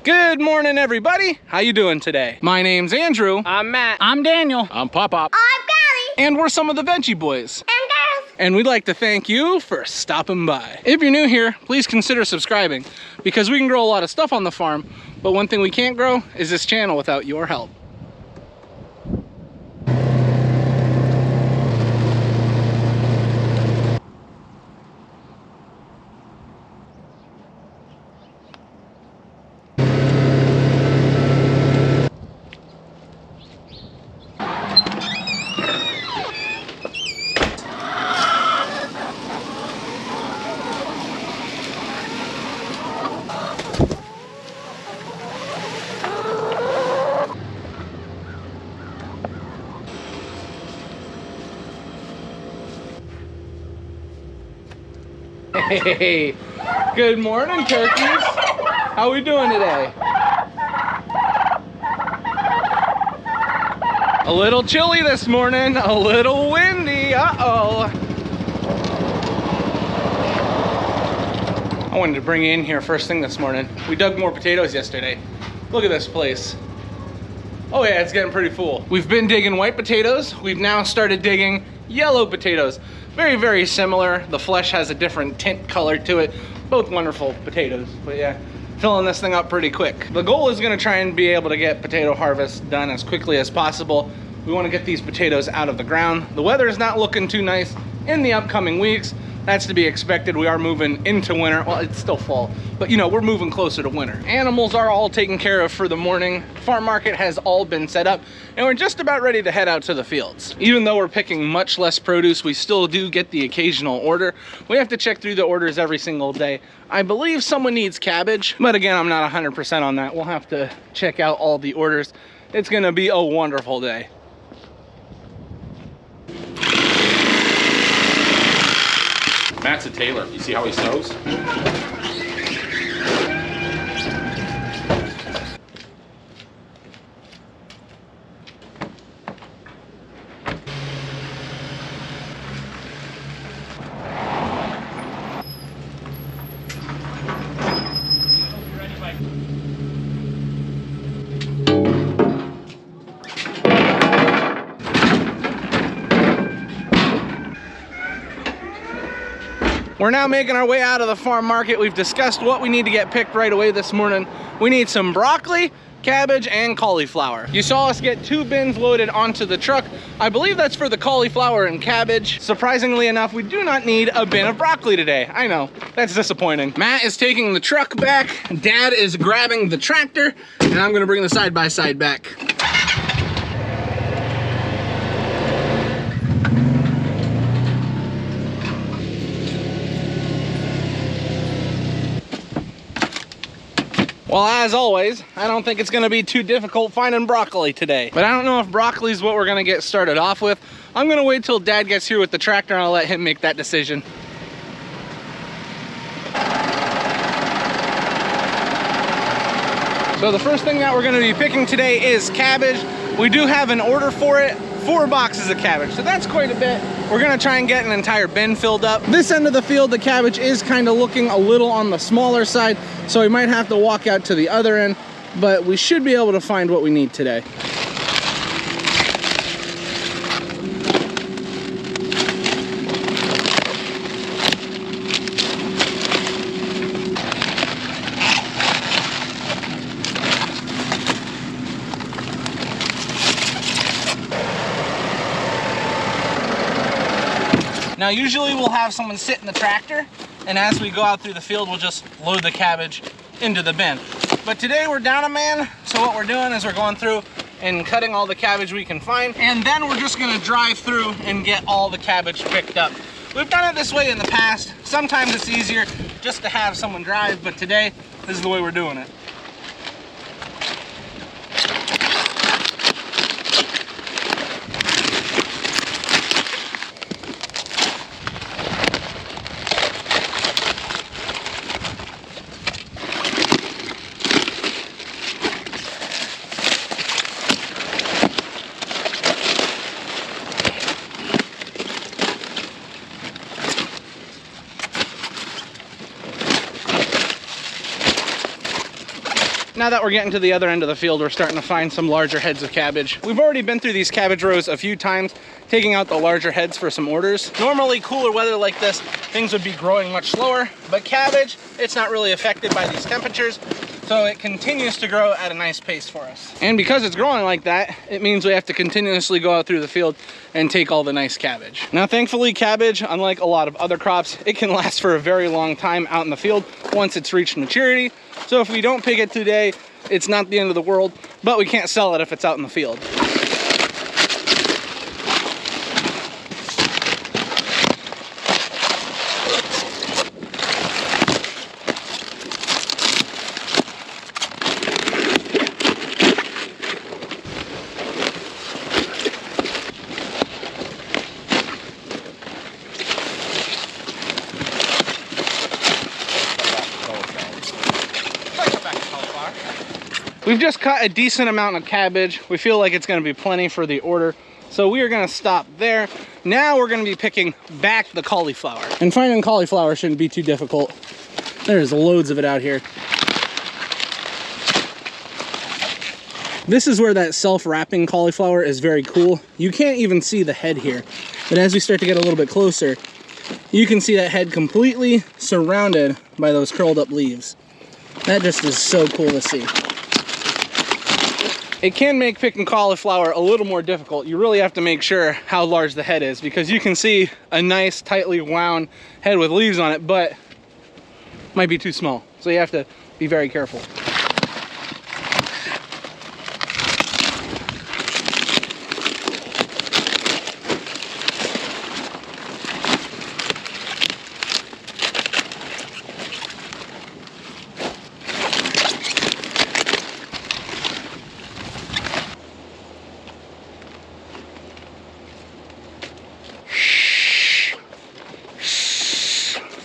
Good morning, everybody. How you doing today? My name's Andrew. I'm Matt. I'm Daniel. I'm Pop-Pop. I'm Callie. And we're some of the Veggie boys. And girls. And we'd like to thank you for stopping by. If you're new here, please consider subscribing because we can grow a lot of stuff on the farm, but one thing we can't grow is this channel without your help. Hey, good morning, turkeys. How we doing today? A little chilly this morning, a little windy, uh-oh. I wanted to bring you in here first thing this morning. We dug more potatoes yesterday. Look at this place. Oh yeah, it's getting pretty full. We've been digging white potatoes. We've now started digging yellow potatoes. Very, very similar. The flesh has a different tint color to it. Both wonderful potatoes, but yeah, filling this thing up pretty quick. The goal is gonna try and be able to get potato harvest done as quickly as possible. We wanna get these potatoes out of the ground. The weather is not looking too nice in the upcoming weeks. That's to be expected. We are moving into winter. Well, it's still fall, but you know, we're moving closer to winter. Animals are all taken care of for the morning. Farm market has all been set up and we're just about ready to head out to the fields. Even though we're picking much less produce, we still do get the occasional order. We have to check through the orders every single day. I believe someone needs cabbage, but again, I'm not 100% on that. We'll have to check out all the orders. It's gonna be a wonderful day. Matt's a tailor. You see how he sews? We're now making our way out of the farm market. We've discussed what we need to get picked right away this morning. We need some broccoli, cabbage, and cauliflower. You saw us get 2 bins loaded onto the truck. I believe that's for the cauliflower and cabbage. Surprisingly enough, we do not need a bin of broccoli today. I know, that's disappointing. Matt is taking the truck back. Dad is grabbing the tractor, and I'm gonna bring the side-by-side back. Well, as always, I don't think it's gonna be too difficult finding broccoli today. But I don't know if broccoli is what we're gonna get started off with. I'm gonna wait till Dad gets here with the tractor and I'll let him make that decision. So the first thing that we're gonna be picking today is cabbage. We do have an order for it, 4 boxes of cabbage, so that's quite a bit. We're gonna try and get an entire bin filled up. This end of the field, the cabbage is kind of looking a little on the smaller side, so we might have to walk out to the other end, but we should be able to find what we need today. Now usually we'll have someone sit in the tractor, and as we go out through the field we'll just load the cabbage into the bin. But today we're down a man, so what we're doing is we're going through and cutting all the cabbage we can find, and then we're just gonna drive through and get all the cabbage picked up. We've done it this way in the past. Sometimes it's easier just to have someone drive, but today this is the way we're doing it. Now that we're getting to the other end of the field, we're starting to find some larger heads of cabbage. We've already been through these cabbage rows a few times, taking out the larger heads for some orders. Normally, cooler weather like this, things would be growing much slower, but cabbage, it's not really affected by these temperatures, so it continues to grow at a nice pace for us. And because it's growing like that, it means we have to continuously go out through the field and take all the nice cabbage. Now, thankfully, cabbage, unlike a lot of other crops, it can last for a very long time out in the field once it's reached maturity. So if we don't pick it today, it's not the end of the world, but we can't sell it if it's out in the field. We've just cut a decent amount of cabbage. We feel like it's gonna be plenty for the order. So we are gonna stop there. Now we're gonna be picking back the cauliflower. And finding cauliflower shouldn't be too difficult. There's loads of it out here. This is where that self-wrapping cauliflower is very cool. You can't even see the head here. But as we start to get a little bit closer, you can see that head completely surrounded by those curled up leaves. That just is so cool to see. It can make picking cauliflower a little more difficult. You really have to make sure how large the head is, because you can see a nice tightly wound head with leaves on it, but might be too small. So you have to be very careful.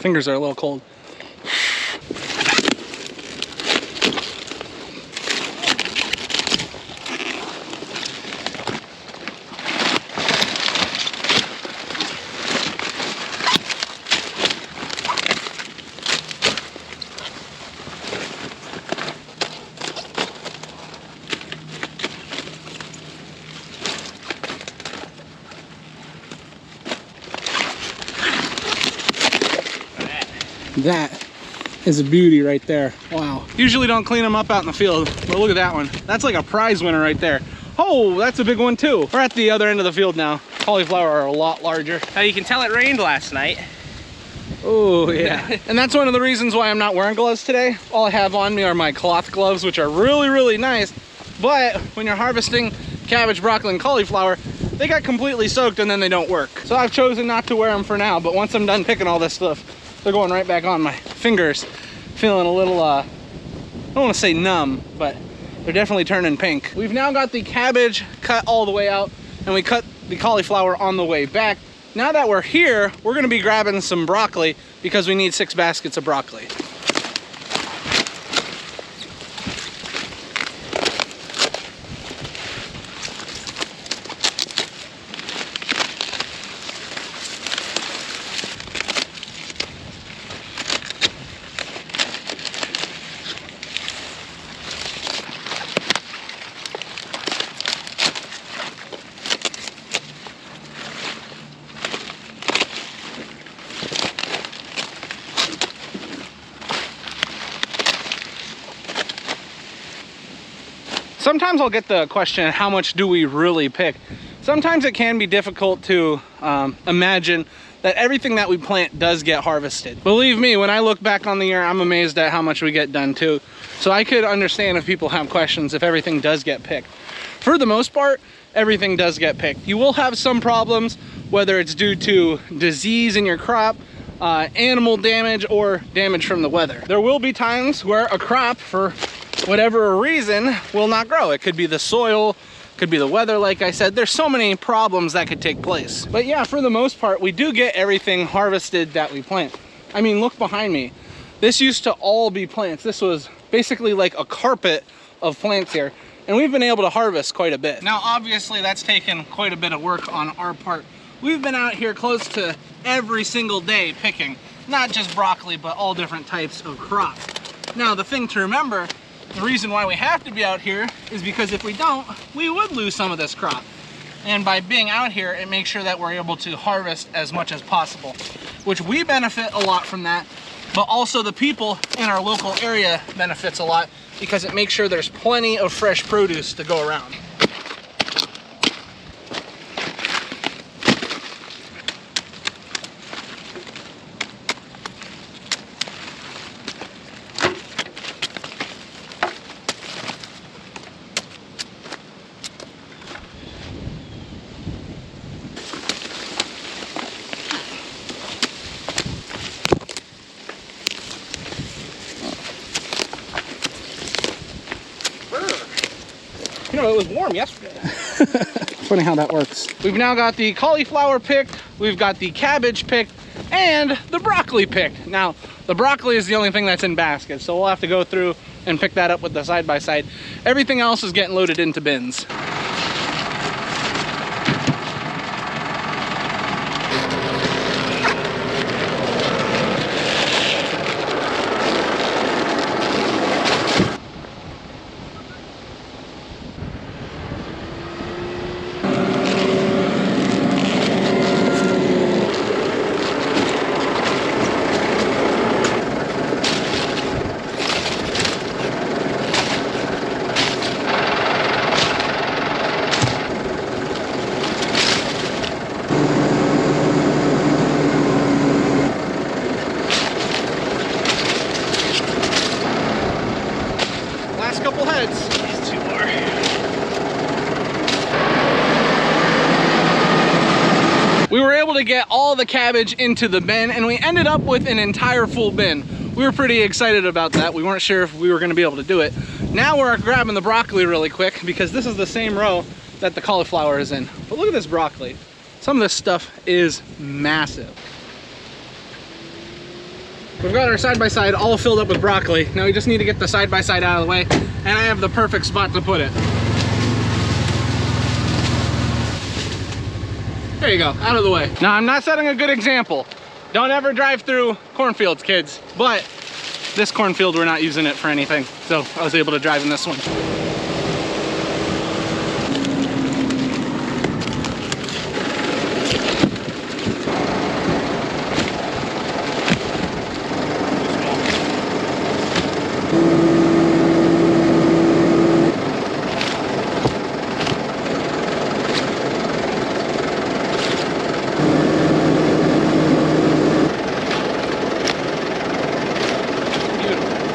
Fingers are a little cold. That is a beauty right there. Wow. Usually don't clean them up out in the field, but look at that one. That's like a prize winner right there. Oh, that's a big one too. We're at the other end of the field now. Cauliflower are a lot larger. Now you can tell it rained last night. Oh yeah. And that's one of the reasons why I'm not wearing gloves today. All I have on me are my cloth gloves, which are really, really nice. But when you're harvesting cabbage, broccoli, and cauliflower, they got completely soaked and then they don't work. So I've chosen not to wear them for now, but once I'm done picking all this stuff, they're going right back on my fingers. Feeling a little, I don't want to say numb, but they're definitely turning pink. We've now got the cabbage cut all the way out, and we cut the cauliflower on the way back. Now that we're here, we're gonna be grabbing some broccoli because we need 6 baskets of broccoli. Sometimes I'll get the question, how much do we really pick? Sometimes it can be difficult to imagine that everything that we plant does get harvested. Believe me, when I look back on the year, I'm amazed at how much we get done too. So I could understand if people have questions if everything does get picked. For the most part, everything does get picked. You will have some problems, whether it's due to disease in your crop, animal damage, or damage from the weather. There will be times where a crop, for whatever reason, will not grow. It could be the soil, could be the weather, like I said. There's so many problems that could take place. But yeah, for the most part, we do get everything harvested that we plant. I mean, look behind me. This used to all be plants. This was basically like a carpet of plants here, and we've been able to harvest quite a bit. Now, obviously, that's taken quite a bit of work on our part. We've been out here close to every single day picking, not just broccoli, but all different types of crops. Now, the thing to remember The reason why we have to be out here is because if we don't, we would lose some of this crop. And by being out here, it makes sure that we're able to harvest as much as possible, which we benefit a lot from that, but also the people in our local area benefits a lot because it makes sure there's plenty of fresh produce to go around. You know, it was warm yesterday. Funny how that works. We've now got the cauliflower picked, we've got the cabbage picked, and the broccoli picked. Now, the broccoli is the only thing that's in baskets, so we'll have to go through and pick that up with the side-by-side. Everything else is getting loaded into bins. Couple heads. These two are. We were able to get all the cabbage into the bin and we ended up with an entire full bin. We were pretty excited about that. We weren't sure if we were going to be able to do it. Now we're grabbing the broccoli really quick because this is the same row that the cauliflower is in. But look at this broccoli. Some of this stuff is massive. We've got our side-by-side all filled up with broccoli. Now we just need to get the side-by-side out of the way, and I have the perfect spot to put it. There you go, out of the way. Now I'm not setting a good example. Don't ever drive through cornfields, kids. But this cornfield, we're not using it for anything. So I was able to drive in this one.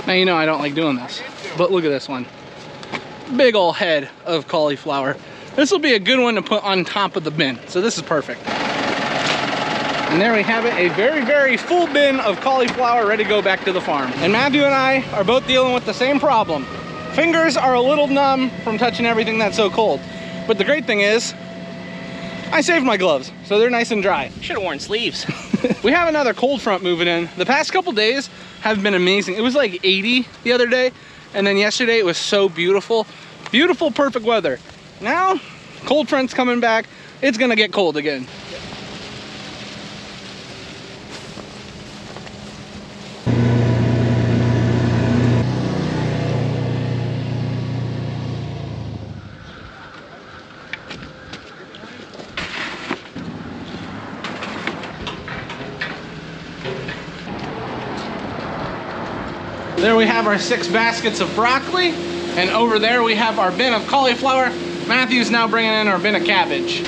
Now you know I don't like doing this, but look at this one. Big ol' head of cauliflower. This will be a good one to put on top of the bin, so this is perfect. And there we have it, a very, very full bin of cauliflower ready to go back to the farm. And Matthew and I are both dealing with the same problem. Fingers are a little numb from touching everything that's so cold. But the great thing is, I saved my gloves, so they're nice and dry. Should have worn sleeves. We have another cold front moving in. The past couple days have been amazing. It was like 80 the other day, and then yesterday it was so beautiful. Beautiful, perfect weather. Now, cold front's coming back. It's gonna get cold again. There we have our 6 baskets of broccoli, and over there we have our bin of cauliflower. Matthew's now bringing in our bin of cabbage.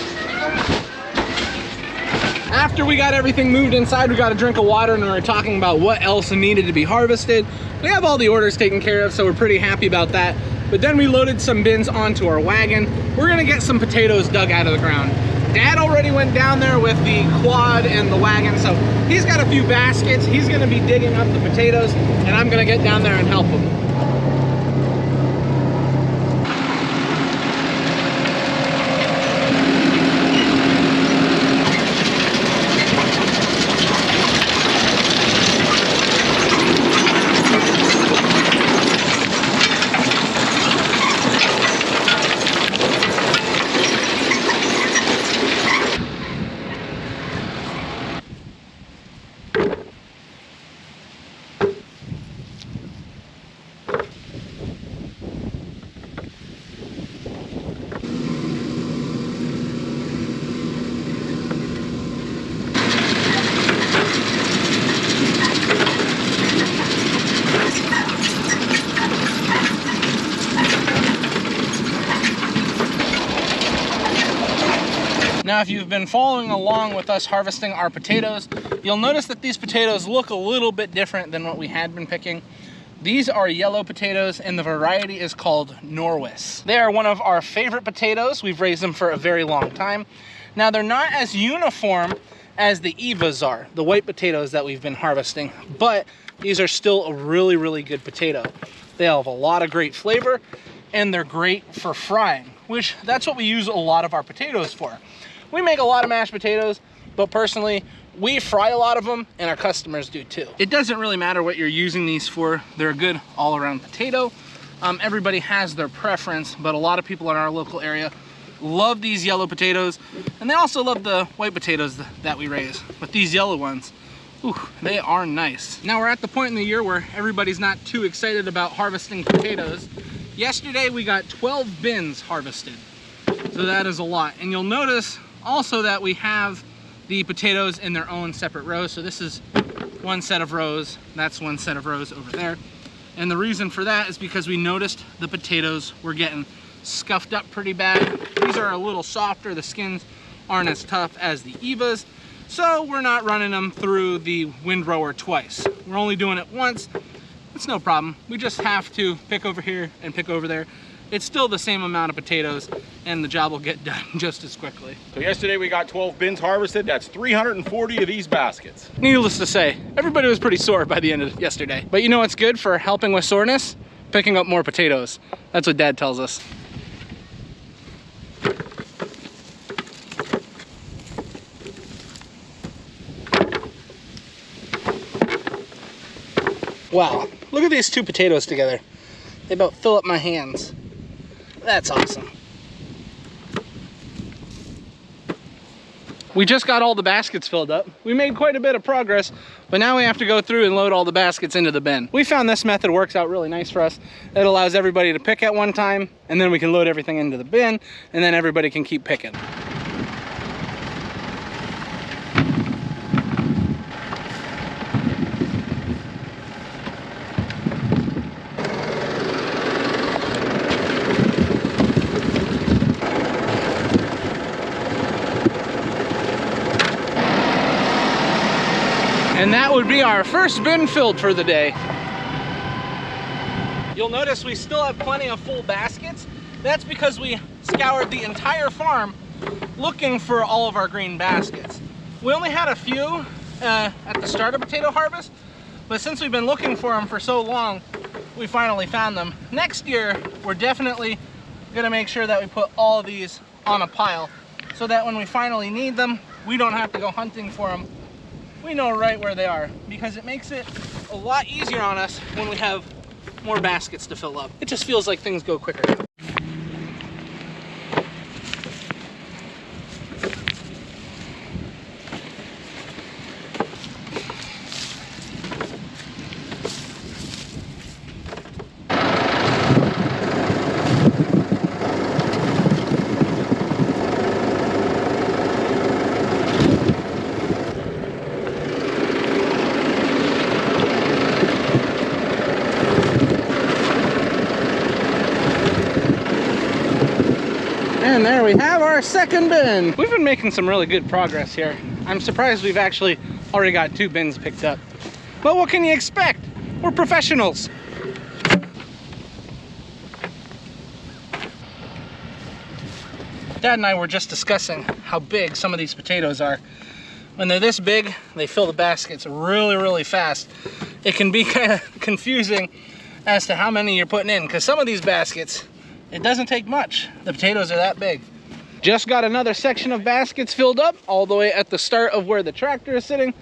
After we got everything moved inside, we got a drink of water and we were talking about what else needed to be harvested. We have all the orders taken care of, so we're pretty happy about that. But then we loaded some bins onto our wagon. We're gonna get some potatoes dug out of the ground. Dad already went down there with the quad and the wagon, so he's got a few baskets. He's gonna be digging up the potatoes, and I'm gonna get down there and help him. Now, if you've been following along with us harvesting our potatoes, you'll notice that these potatoes look a little bit different than what we had been picking. These are yellow potatoes, and the variety is called Norwis. They are one of our favorite potatoes. We've raised them for a very long time. Now, they're not as uniform as the Evas are, the white potatoes that we've been harvesting, but these are still a really, really good potato. They have a lot of great flavor, and they're great for frying, which that's what we use a lot of our potatoes for. We make a lot of mashed potatoes, but personally, we fry a lot of them, and our customers do too. It doesn't really matter what you're using these for. They're a good all-around potato. Everybody has their preference, but a lot of people in our local area love these yellow potatoes, and they also love the white potatoes that we raise. But these yellow ones, ooh, they are nice. Now we're at the point in the year where everybody's not too excited about harvesting potatoes. Yesterday we got 12 bins harvested, so that is a lot. And you'll notice also that we have the potatoes in their own separate rows. So this is one set of rows, that's one set of rows over there. And the reason for that is because we noticed the potatoes were getting scuffed up pretty bad. These are a little softer, the skins aren't as tough as the Evas, so we're not running them through the windrower twice. We're only doing it once. It's no problem. We just have to pick over here and pick over there. It's still the same amount of potatoes, and the job will get done just as quickly. So yesterday we got 12 bins harvested. That's 340 of these baskets. Needless to say, everybody was pretty sore by the end of yesterday. But you know what's good for helping with soreness? Picking up more potatoes. That's what Dad tells us. Wow, look at these two potatoes together. They about fill up my hands. That's awesome. We just got all the baskets filled up. We made quite a bit of progress, but now we have to go through and load all the baskets into the bin. We found this method works out really nice for us. It allows everybody to pick at one time, and then we can load everything into the bin, and then everybody can keep picking. And that would be our first bin filled for the day. You'll notice we still have plenty of full baskets. That's because we scoured the entire farm looking for all of our green baskets. We only had a few at the start of potato harvest, but since we've been looking for them for so long, we finally found them. Next year, we're definitely gonna make sure that we put all of these on a pile so that when we finally need them, we don't have to go hunting for them. We know right where they are, because it makes it a lot easier on us when we have more baskets to fill up. It just feels like things go quicker. And there we have our second bin. We've been making some really good progress here. I'm surprised we've actually already got 2 bins picked up. But what can you expect? We're professionals. Dad and I were just discussing how big some of these potatoes are. When they're this big, they fill the baskets really, really fast. It can be kind of confusing as to how many you're putting in, because some of these baskets, it doesn't take much. The potatoes are that big. Just got another section of baskets filled up all the way at the start of where the tractor is sitting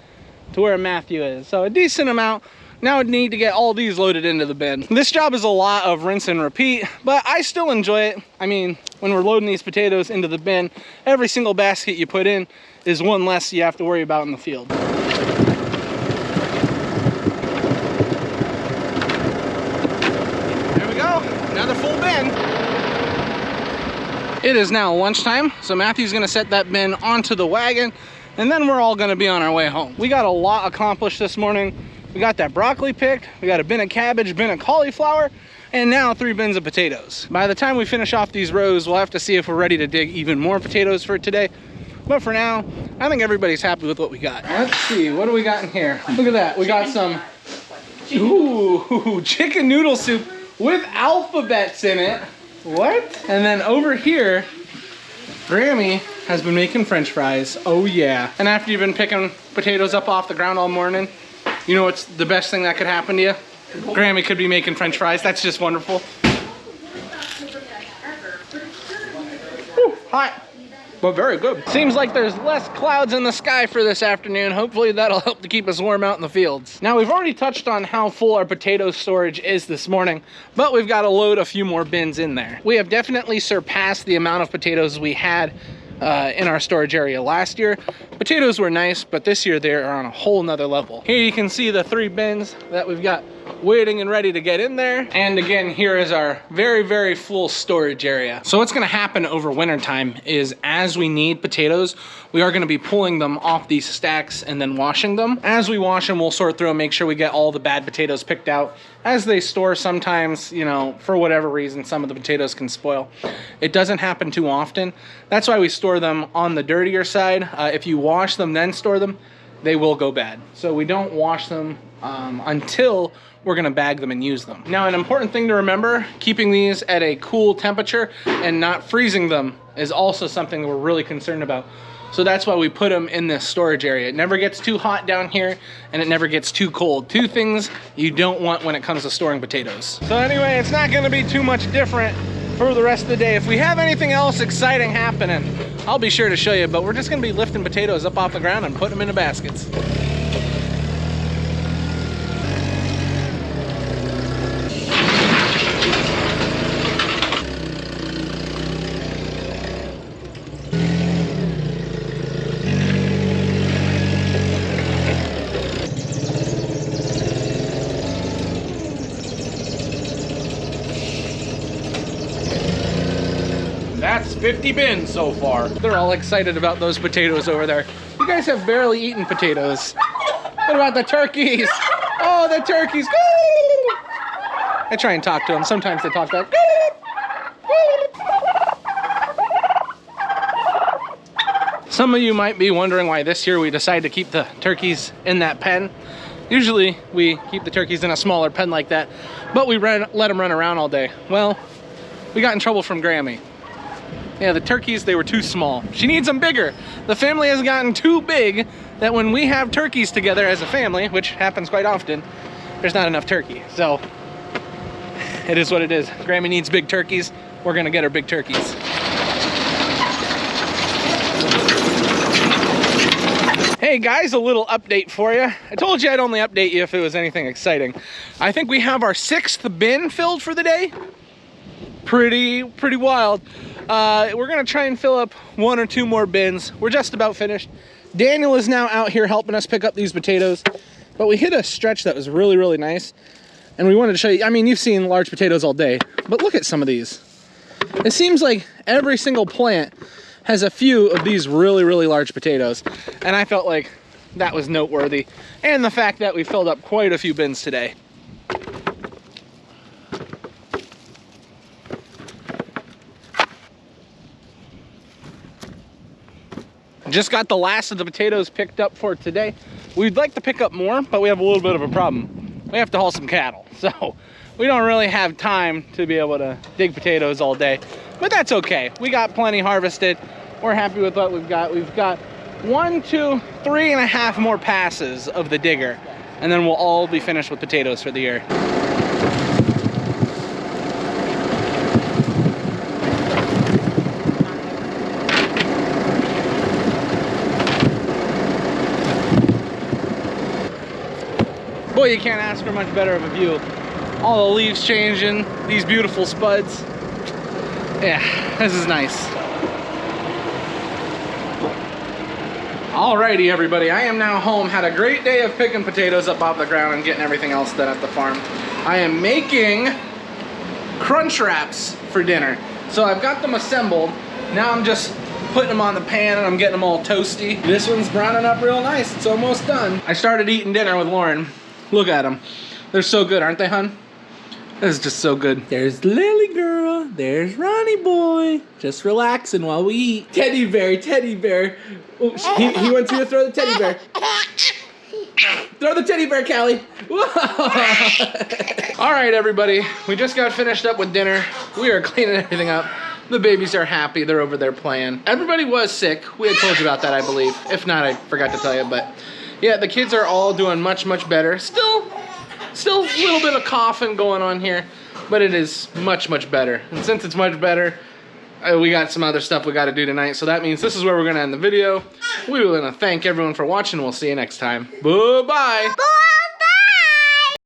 to where Matthew is. So a decent amount. Now I need to get all these loaded into the bin. This job is a lot of rinse and repeat, but I still enjoy it. I mean, when we're loading these potatoes into the bin, every single basket you put in is one less you have to worry about in the field. There we go, another full bin. It is now lunchtime, so Matthew's gonna set that bin onto the wagon, and then we're all gonna be on our way home. We got a lot accomplished this morning. We got that broccoli picked, we got a bin of cabbage, bin of cauliflower, and now 3 bins of potatoes. By the time we finish off these rows, we'll have to see if we're ready to dig even more potatoes for today, But for now, I think everybody's happy with what we got. Let's see, what do we got in here? Look at that, we got some, ooh, chicken noodle soup with alphabets in it. What? And then over here, Grammy has been making French fries. Oh yeah. And after you've been picking potatoes up off the ground all morning, you know what's the best thing that could happen to you? Grammy could be making French fries. That's just wonderful. Whew, hot, but very good. Seems like there's less clouds in the sky for this afternoon. Hopefully that'll help to keep us warm out in the fields. Now we've already touched on how full our potato storage is this morning, but we've got to load a few more bins in there. We have definitely surpassed the amount of potatoes we had in our storage area last year. Potatoes were nice, but this year they're on a whole nother level. Here you can see the 3 bins that we've got waiting and ready to get in there. And again, here is our very, very full storage area. So what's gonna happen over winter time is as we need potatoes, we are gonna be pulling them off these stacks and then washing them. As we wash them, we'll sort through and make sure we get all the bad potatoes picked out. As they store, sometimes, you know, for whatever reason, some of the potatoes can spoil. It doesn't happen too often. That's why we store them on the dirtier side. If you wash them, then store them, they will go bad. So we don't wash them until we're gonna bag them and use them. Now, an important thing to remember, keeping these at a cool temperature and not freezing them is also something that we're really concerned about. So that's why we put them in this storage area. It never gets too hot down here and it never gets too cold. 2 things you don't want when it comes to storing potatoes. So anyway, it's not gonna be too much different for the rest of the day. If we have anything else exciting happening, I'll be sure to show you, but we're just gonna be lifting potatoes up off the ground and putting them into baskets. That's 50 bins so far. They're all excited about those potatoes over there. You guys have barely eaten potatoes. What about the turkeys? Oh, the turkeys. I try and talk to them. Sometimes they talk back. Some of you might be wondering why this year we decided to keep the turkeys in that pen. Usually we keep the turkeys in a smaller pen like that, but we let them run around all day. Well, we got in trouble from Grammy. Yeah, the turkeys, they were too small. She needs them bigger. The family has gotten too big that when we have turkeys together as a family, which happens quite often, there's not enough turkey. So it is what it is. Grammy needs big turkeys. We're gonna get her big turkeys. Hey guys, a little update for you. I told you I'd only update you if it was anything exciting. I think we have our 6th bin filled for the day. Pretty wild. We're gonna try and fill up 1 or 2 more bins. We're just about finished. Daniel is now out here helping us pick up these potatoes, but we hit a stretch that was really nice, and we wanted to show you. I mean, you've seen large potatoes all day, but look at some of these. It seems like every single plant has a few of these really large potatoes, and I felt like that was noteworthy, and the fact that we filled up quite a few bins today. Just got the last of the potatoes picked up for today. We'd like to pick up more, but we have a little bit of a problem. We have to haul some cattle, so we don't really have time to be able to dig potatoes all day, but that's okay. We got plenty harvested. We're happy with what we've got. We've got 1, 2, 3.5 more passes of the digger, and then we'll all be finished with potatoes for the year. Boy, you can't ask for much better of a view. All the leaves changing, these beautiful spuds. Yeah, this is nice. Alrighty, everybody, I am now home. Had a great day of picking potatoes up off the ground and getting everything else done at the farm. I am making crunch wraps for dinner. So I've got them assembled. Now I'm just putting them on the pan and I'm getting them all toasty. This one's browning up real nice. It's almost done. I started eating dinner with Lauren. Look at them. They're so good, aren't they, hun? This is just so good. There's Lily girl. There's Ronnie boy. Just relaxing while we eat. Teddy bear, teddy bear. Oh, he wants you to throw the teddy bear. Throw the teddy bear, Callie. All right, everybody. We just got finished up with dinner. We are cleaning everything up. The babies are happy. They're over there playing. Everybody was sick. We had told you about that, I believe. If not, I forgot to tell you. But yeah, the kids are all doing much, much better. Still a little bit of coughing going on here, but it is much, much better. And since it's much better, we got some other stuff we got to do tonight. So that means this is where we're going to end the video. We want to thank everyone for watching. We'll see you next time. Bye-bye. Bye.